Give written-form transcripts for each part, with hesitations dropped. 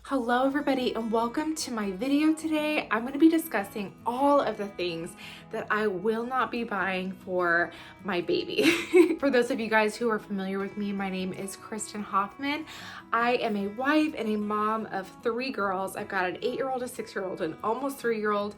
Hello everybody and welcome to my video today. I'm going to be discussing all of the things that I will not be buying for my baby. For those of you guys who are familiar with me, my name is Kristen Hoffman. I am a wife and a mom of 3 girls. I've got an 8-year-old, a 6-year-old, and almost 3-year-old.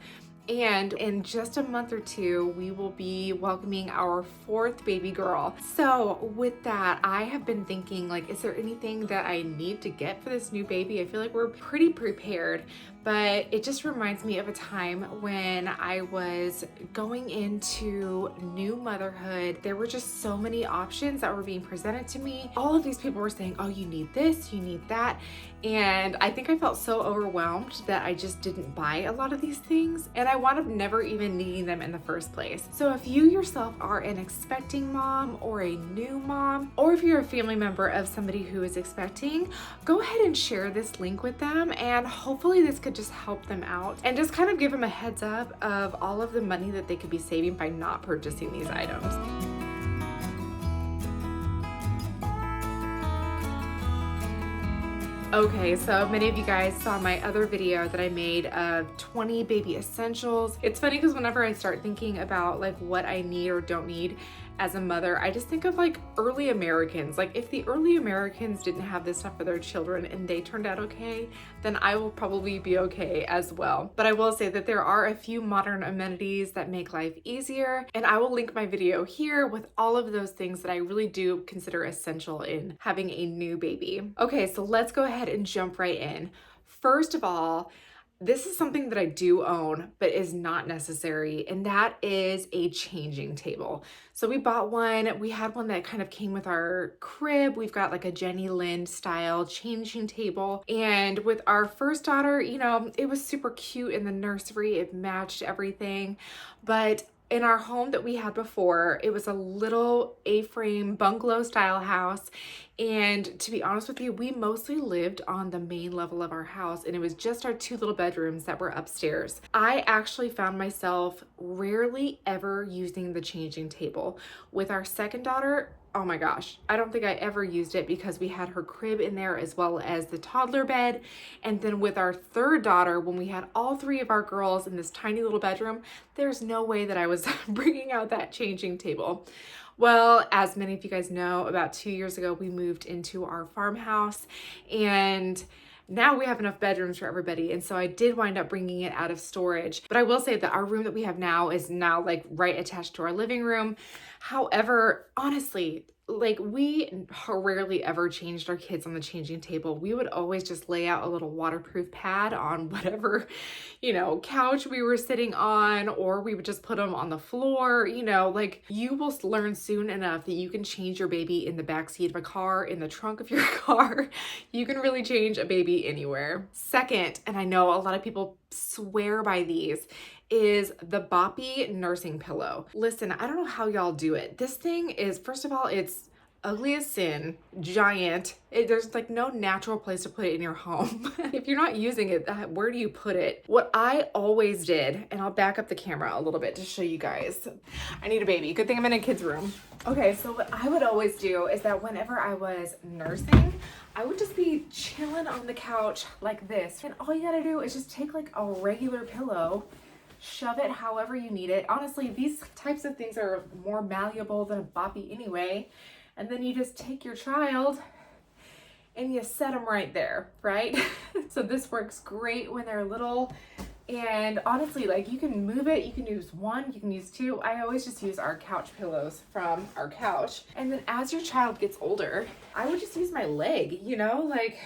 And in just a month or two, we will be welcoming our 4th baby girl. So with that, I have been thinking, like, is there anything that I need to get for this new baby? I feel like we're pretty prepared, but it just reminds me of a time when I was going into new motherhood. There were just so many options that were being presented to me. All of these people were saying, oh, you need this, you need that. And I think I felt so overwhelmed that I just didn't buy a lot of these things. And I wound up never even needing them in the first place. So if you yourself are an expecting mom or a new mom, or if you're a family member of somebody who is expecting, go ahead and share this link with them. And hopefully this could just help them out and just kind of give them a heads up of all of the money that they could be saving by not purchasing these items. Okay, so many of you guys saw my other video that I made of 20 baby essentials. It's funny because whenever I start thinking about like what I need or don't need as a mother, I just think of like early Americans. Like if the early Americans didn't have this stuff for their children and they turned out okay, then I will probably be okay as well. But I will say that there are a few modern amenities that make life easier, and I will link my video here with all of those things that I really do consider essential in having a new baby. Okay, so let's go ahead and jump right in. First of all, this is something that I do own, but is not necessary, and that is a changing table. So we bought one. We had one that kind of came with our crib. We've got like a Jenny Lind style changing table. And with our first daughter, you know, it was super cute in the nursery. It matched everything. But in our home that we had before, it was a little A-frame bungalow style house. And to be honest with you, we mostly lived on the main level of our house, and it was just our 2 little bedrooms that were upstairs. I actually found myself rarely ever using the changing table. With our second daughter, oh my gosh, I don't think I ever used it because we had her crib in there as well as the toddler bed. And then with our third daughter, when we had all 3 of our girls in this tiny little bedroom, there's no way that I was bringing out that changing table. Well, as many of you guys know, about 2 years ago, we moved into our farmhouse, and now we have enough bedrooms for everybody. And so I did wind up bringing it out of storage. But I will say that our room that we have now is now like right attached to our living room. However, honestly, like we rarely ever changed our kids on the changing table. We would always just lay out a little waterproof pad on whatever, you know, couch we were sitting on, or we would just put them on the floor. You know, like you will learn soon enough that you can change your baby in the backseat of a car, in the trunk of your car. You can really change a baby anywhere. Second, and I know a lot of people swear by these, is the Boppy nursing pillow. Listen, I don't know how y'all do it. This thing is, first of all, it's ugly as sin, giant. There's like no natural place to put it in your home. If you're not using it, where do you put it? What I always did, and I'll back up the camera a little bit to show you guys. I need a baby. Good thing I'm in a kid's room. Okay, so what I would always do is that whenever I was nursing, I would just be chilling on the couch like this. And all you gotta do is just take like a regular pillow, shove it however you need it. Honestly, these types of things are more malleable than a Boppy anyway. And then you just take your child and you set them right there, right? So this works great when they're little. And honestly, like you can move it, you can use 1, you can use 2. I always just use our couch pillows from our couch. And then as your child gets older, I would just use my leg, you know, like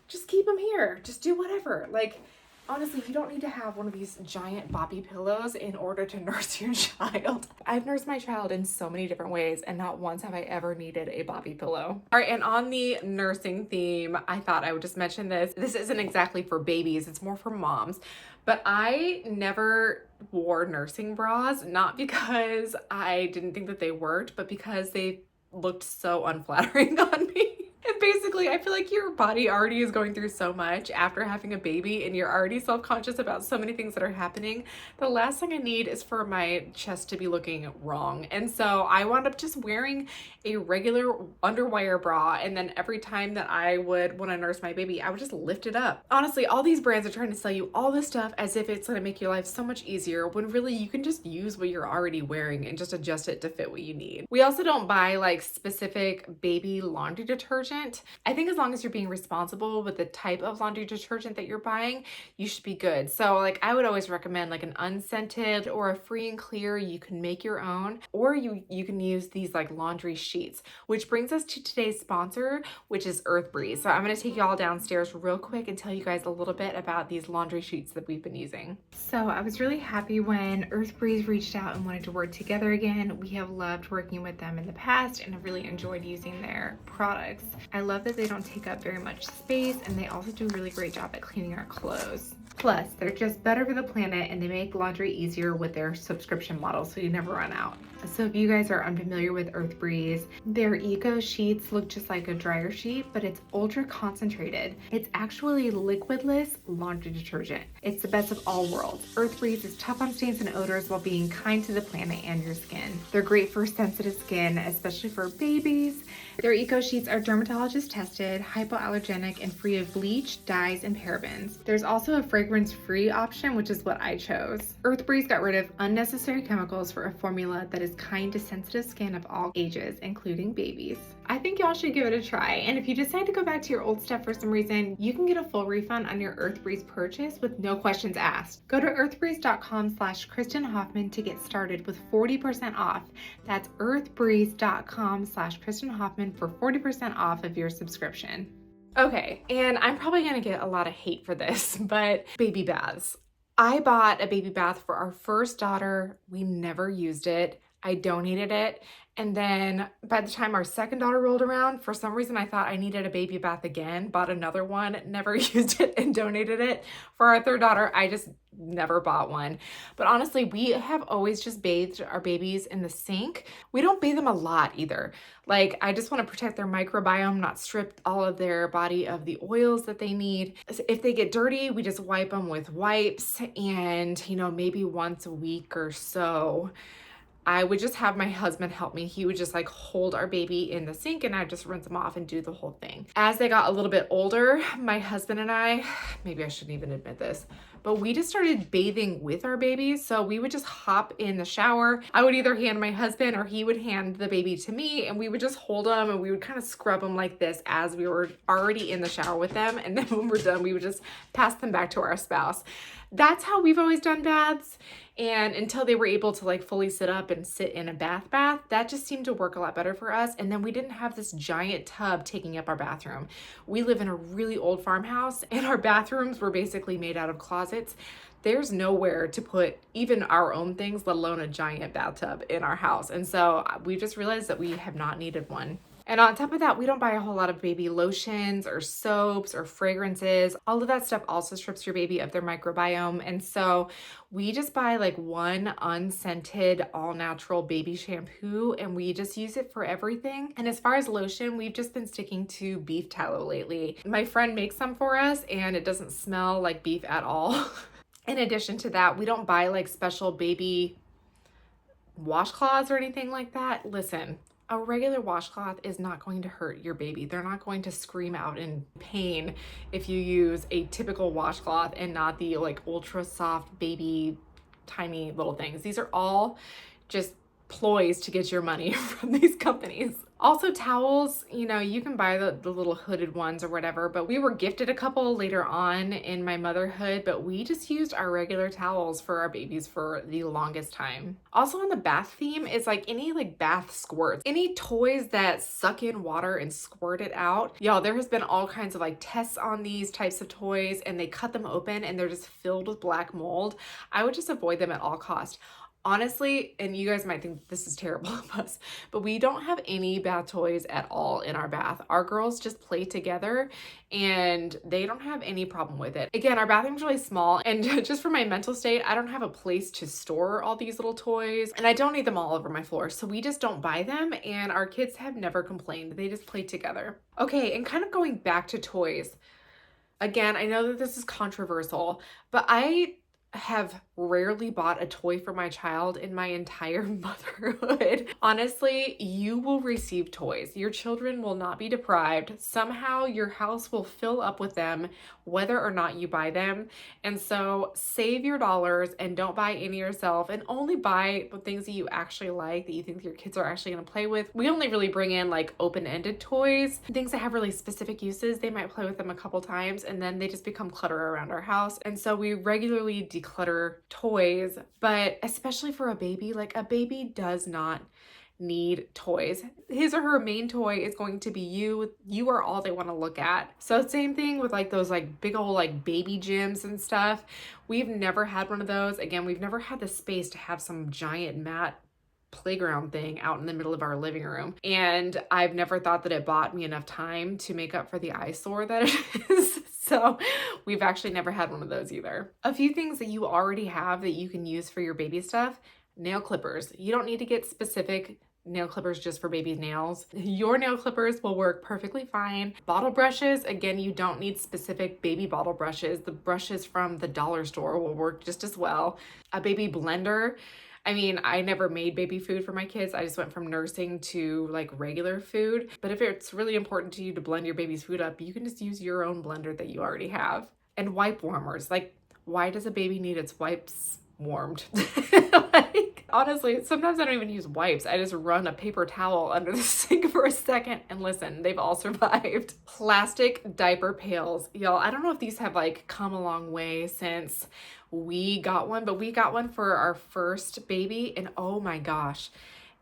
just keep them here, just do whatever. Like, honestly, you don't need to have one of these giant Boppy pillows in order to nurse your child. I've nursed my child in so many different ways, and not once have I ever needed a Boppy pillow. All right, and on the nursing theme, I thought I would just mention this. This isn't exactly for babies, it's more for moms. But I never wore nursing bras, not because I didn't think that they worked, but because they looked so unflattering on me. And basically, I feel like your body already is going through so much after having a baby and you're already self-conscious about so many things that are happening. The last thing I need is for my chest to be looking wrong. And so I wound up just wearing a regular underwire bra, and then every time that I would want to nurse my baby, I would just lift it up. Honestly, all these brands are trying to sell you all this stuff as if it's going to make your life so much easier, when really you can just use what you're already wearing and just adjust it to fit what you need. We also don't buy like specific baby laundry detergent. I think as long as you're being responsible with the type of laundry detergent that you're buying, you should be good. So like I would always recommend like an unscented or a free and clear. You can make your own, or you can use these like laundry sheets, which brings us to today's sponsor, which is Earth Breeze. So I'm going to take you all downstairs real quick and tell you guys a little bit about these laundry sheets that we've been using. So I was really happy when Earth Breeze reached out and wanted to work together again. We have loved working with them in the past and have really enjoyed using their products. I love that they don't take up very much space, and they also do a really great job at cleaning our clothes. Plus, they're just better for the planet, and they make laundry easier with their subscription model, so you never run out. So if you guys are unfamiliar with Earth Breeze, their eco sheets look just like a dryer sheet, but it's ultra concentrated. It's actually liquidless laundry detergent. It's the best of all worlds. Earth Breeze is tough on stains and odors while being kind to the planet and your skin. They're great for sensitive skin, especially for babies. Their eco sheets are dermatologist tested, hypoallergenic, and free of bleach, dyes, and parabens. There's also a fragrance-free option, which is what I chose. Earth Breeze got rid of unnecessary chemicals for a formula that is kind to sensitive skin of all ages, including babies. I think y'all should give it a try, and if you decide to go back to your old stuff for some reason, you can get a full refund on your Earth Breeze purchase with no questions asked. Go to earthbreeze.com/Kristen Hoffman to get started with 40% off. That's earthbreeze.com/Kristen Hoffman for 40% off of your subscription. Okay, and I'm probably gonna get a lot of hate for this, but baby baths. I bought a baby bath for our first daughter. We never used it. I donated it. And then by the time our second daughter rolled around, for some reason I thought I needed a baby bath again, bought another one, never used it, and donated it. For our third daughter, I just never bought one. But honestly, we have always just bathed our babies in the sink. We don't bathe them a lot either. Like, I just want to protect their microbiome, not strip all of their body of the oils that they need. If they get dirty, we just wipe them with wipes, and, you know, maybe once a week or so, I would just have my husband help me. He would just like hold our baby in the sink, and I'd just rinse them off and do the whole thing. As they got a little bit older, my husband and I, maybe I shouldn't even admit this, but we just started bathing with our babies. So we would just hop in the shower. I would either hand my husband or he would hand the baby to me, and we would just hold them and we would kind of scrub them like this as we were already in the shower with them. And then when we're done, we would just pass them back to our spouse. That's how we've always done baths. And until they were able to like fully sit up and sit in a bath, that just seemed to work a lot better for us. And then we didn't have this giant tub taking up our bathroom. We live in a really old farmhouse, and our bathrooms were basically made out of closets. There's nowhere to put even our own things, let alone a giant bathtub in our house. And so we just realized that we have not needed one. And on top of that, we don't buy a whole lot of baby lotions or soaps or fragrances. All of that stuff also strips your baby of their microbiome. And so we just buy like one unscented, all natural baby shampoo, and we just use it for everything. And as far as lotion, we've just been sticking to beef tallow lately. My friend makes some for us, and it doesn't smell like beef at all. In addition to that, we don't buy like special baby washcloths or anything like that. Listen, a regular washcloth is not going to hurt your baby. They're not going to scream out in pain if you use a typical washcloth and not the like ultra soft baby tiny little things. These are all just ploys to get your money from these companies. Also towels, you know, you can buy the little hooded ones or whatever, but we were gifted a couple later on in my motherhood, but we just used our regular towels for our babies for the longest time. Also on the bath theme is like any like bath squirts, any toys that suck in water and squirt it out. Y'all, there has been all kinds of like tests on these types of toys, and they cut them open and they're just filled with black mold. I would just avoid them at all costs. Honestly, and you guys might think this is terrible of us, but we don't have any bath toys at all in our bath. Our girls just play together and they don't have any problem with it. Again, our bathroom's really small, and just for my mental state, I don't have a place to store all these little toys, and I don't need them all over my floor. So we just don't buy them, and our kids have never complained. They just play together. Okay, and kind of going back to toys. Again, I know that this is controversial, but I have rarely bought a toy for my child in my entire motherhood. Honestly, you will receive toys. Your children will not be deprived. Somehow your house will fill up with them, whether or not you buy them. And so save your dollars and don't buy any yourself, and only buy the things that you actually like, that you think your kids are actually going to play with. We only really bring in like open-ended toys, things that have really specific uses. They might play with them a couple times and then they just become clutter around our house. And so we regularly declutter toys, but especially for a baby, like a baby does not need toys. His or her main toy is going to be you. You are all they want to look at. So same thing with like those like big old like baby gyms and stuff. We've never had one of those. Again, we've never had the space to have some giant mat playground thing out in the middle of our living room. And I've never thought that it bought me enough time to make up for the eyesore that it is. So we've actually never had one of those either. A few things that you already have that you can use for your baby stuff: nail clippers. You don't need to get specific nail clippers just for baby nails. Your nail clippers will work perfectly fine. Bottle brushes, again, you don't need specific baby bottle brushes. The brushes from the dollar store will work just as well. A baby blender. I mean, I never made baby food for my kids. I just went from nursing to like regular food. But if it's really important to you to blend your baby's food up, you can just use your own blender that you already have. And wipe warmers. Like, why does a baby need its wipes warmed? Like, honestly, sometimes I don't even use wipes. I just run a paper towel under the sink for a second, and listen, they've all survived. Plastic diaper pails. Y'all, I don't know if these have like come a long way since we got one, but we got one for our first baby, and oh my gosh,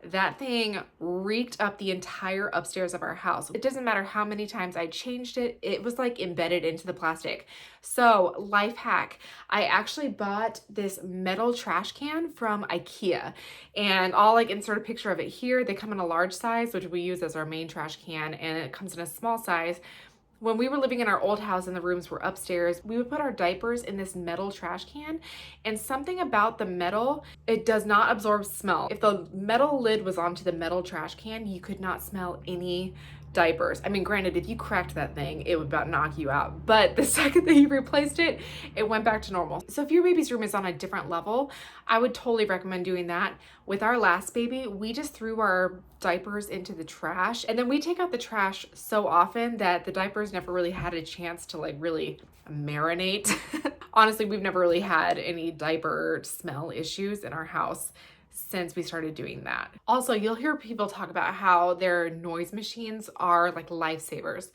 that thing reeked up the entire upstairs of our house. It doesn't matter how many times I changed it, it was like embedded into the plastic. So, life hack, I actually bought this metal trash can from IKEA, and I'll like insert a picture of it here. They come in a large size, which we use as our main trash can, and it comes in a small size. When we were living in our old house and the rooms were upstairs, we would put our diapers in this metal trash can, and something about the metal, it does not absorb smell. If the metal lid was onto the metal trash can, you could not smell any diapers. I mean, granted, if you cracked that thing, it would about knock you out. But the second that you replaced it, it went back to normal. So if your baby's room is on a different level, I would totally recommend doing that. With our last baby, we just threw our diapers into the trash, and then we take out the trash so often that the diapers never really had a chance to like really marinate. Honestly, we've never really had any diaper smell issues in our house since we started doing that. Also, you'll hear people talk about how their noise machines are like lifesavers.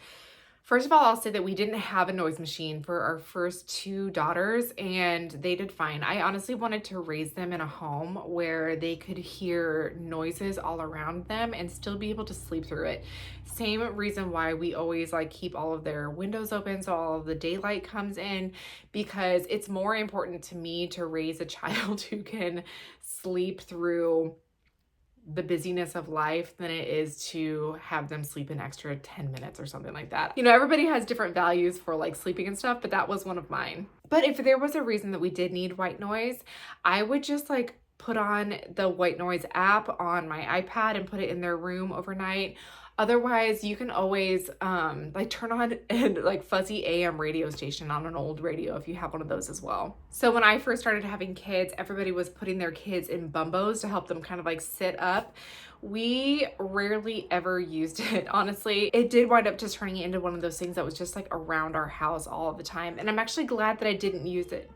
First of all, I'll say that we didn't have a noise machine for our first two daughters, and they did fine. I honestly wanted to raise them in a home where they could hear noises all around them and still be able to sleep through it. Same reason why we always like keep all of their windows open so all of the daylight comes in, because it's more important to me to raise a child who can sleep through the busyness of life than it is to have them sleep an extra 10 minutes or something like that. You know, everybody has different values for like sleeping and stuff, but that was one of mine. But if there was a reason that we did need white noise, I would just like put on the white noise app on my iPad and put it in their room overnight. Otherwise, you can always like turn on a like fuzzy AM radio station on an old radio if you have one of those as well. So when I first started having kids, everybody was putting their kids in bumbos to help them kind of like sit up. We rarely ever used it, honestly. It did wind up just turning into one of those things that was just like around our house all of the time. And I'm actually glad that I didn't use it.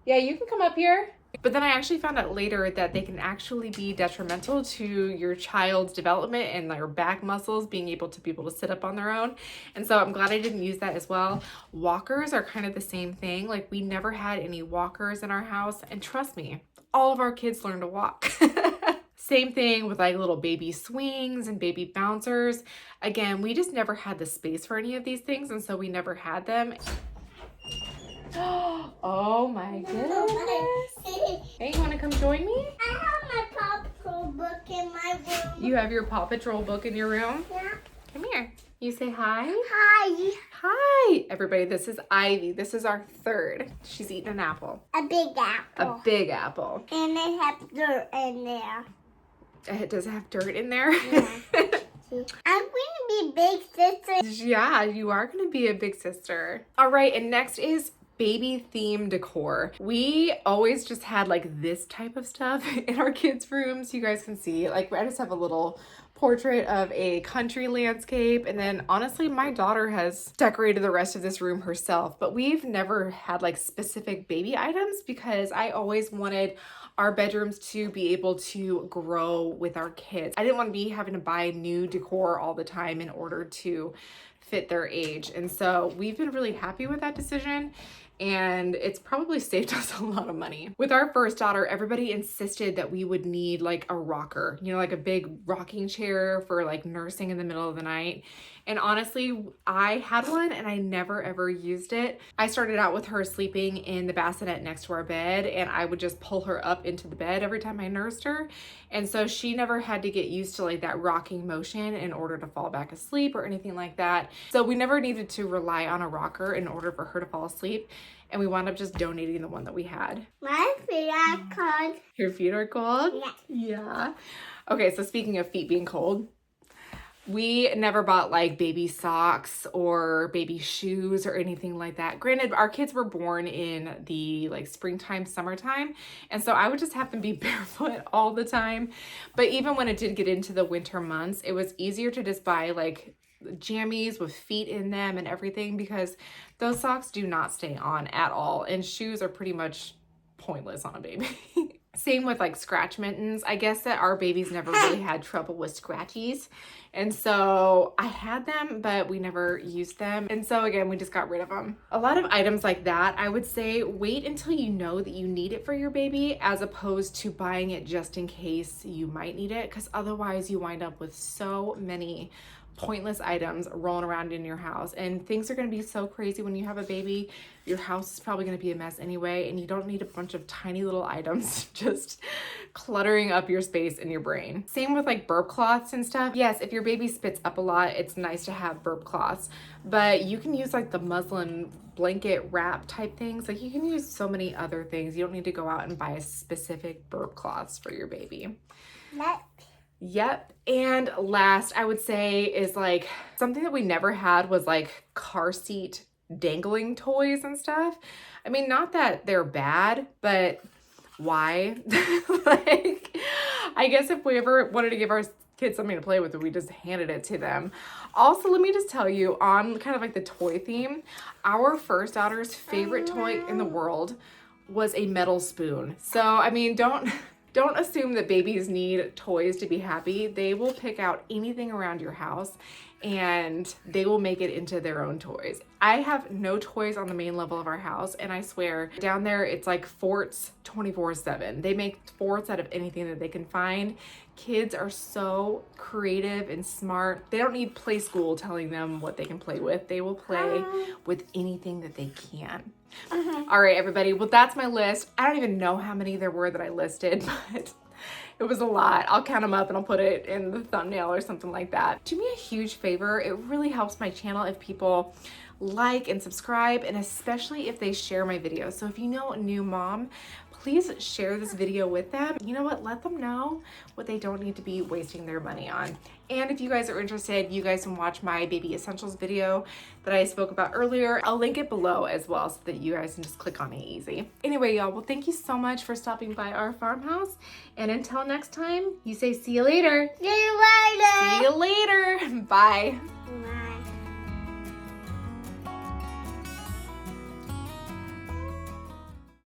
Yeah, you can come up here. But then I actually found out later that they can actually be detrimental to your child's development and their back muscles being able to sit up on their own. And so I'm glad I didn't use that as well. Walkers are kind of the same thing. Like, we never had any walkers in our house. And trust me, all of our kids learned to walk. Same thing with like little baby swings and baby bouncers. Again, we just never had the space for any of these things, and so we never had them. Oh my goodness. Hey, you want to come join me? I have my Paw Patrol book in my room. You have your Paw Patrol book in your room? Yeah. Come here. You say hi? Hi. Hi. Everybody, this is Ivy. This is our third. She's eating an apple. A big apple. A big apple. And it has dirt in there. It does have dirt in there? Yeah. I'm going to be big sister. Yeah, you are going to be a big sister. All right, and next is baby theme decor. We always just had like this type of stuff in our kids' rooms. You guys can see, like, I just have a little portrait of a country landscape, and then honestly my daughter has decorated the rest of this room herself, but we've never had like specific baby items because I always wanted our bedrooms to be able to grow with our kids. I didn't want to be having to buy new decor all the time in order to fit their age, and so we've been really happy with that decision. And it's probably saved us a lot of money. With our first daughter, everybody insisted that we would need like a rocker, you know, like a big rocking chair for like nursing in the middle of the night. And honestly, I had one and I never ever used it. I started out with her sleeping in the bassinet next to our bed, and I would just pull her up into the bed every time I nursed her. And so she never had to get used to like that rocking motion in order to fall back asleep or anything like that. So we never needed to rely on a rocker in order for her to fall asleep. And we wound up just donating the one that we had. My feet are cold. Your feet are cold? Yeah. Yeah. Okay, so speaking of feet being cold, we never bought like baby socks or baby shoes or anything like that. Granted, our kids were born in the like springtime, summertime, and so I would just have them be barefoot all the time. But even when it did get into the winter months, it was easier to just buy like jammies with feet in them and everything, because those socks do not stay on at all, and shoes are pretty much pointless on a baby. Same with like scratch mittens. I guess that our babies never really had trouble with scratchies. And so I had them, but we never used them. And so again, we just got rid of them. A lot of items like that, I would say wait until you know that you need it for your baby, as opposed to buying it just in case you might need it, because otherwise you wind up with so many pointless items rolling around in your house, and things are going to be so crazy when you have a baby. Your house is probably going to be a mess anyway, and you don't need a bunch of tiny little items just cluttering up your space in your brain. Same with like burp cloths and stuff. Yes, if your baby spits up a lot, it's nice to have burp cloths, but you can use like the muslin blanket wrap type things. Like you can use so many other things. You don't need to go out and buy a specific burp cloths for your baby. Yep. And last, I would say, is like something that we never had was like car seat dangling toys and stuff. I mean, not that they're bad, but why? Like, I guess if we ever wanted to give our kids something to play with, we just handed it to them. Also, let me just tell you, on kind of like the toy theme, our first daughter's favorite toy in the world was a metal spoon. So, I mean, don't assume that babies need toys to be happy. They will pick out anything around your house and they will make it into their own toys. I have no toys on the main level of our house, and I swear down there it's like forts 24/7. They make forts out of anything that they can find. Kids are so creative and smart. They don't need play school telling them what they can play with. They will play with anything that they can. All right, everybody. Well, that's my list. I don't even know how many there were that I listed, but it was a lot. I'll count them up and I'll put it in the thumbnail or something like that. Do me a huge favor. It really helps my channel if people like and subscribe, and especially if they share my videos. So if you know a new mom, please share this video with them. You know what? Let them know what they don't need to be wasting their money on. And if you guys are interested, you guys can watch my baby essentials video that I spoke about earlier. I'll link it below as well so that you guys can just click on it easy. Anyway, y'all, well, thank you so much for stopping by our farmhouse. And until next time, you say see you later. See you later. See you later. Bye. Bye.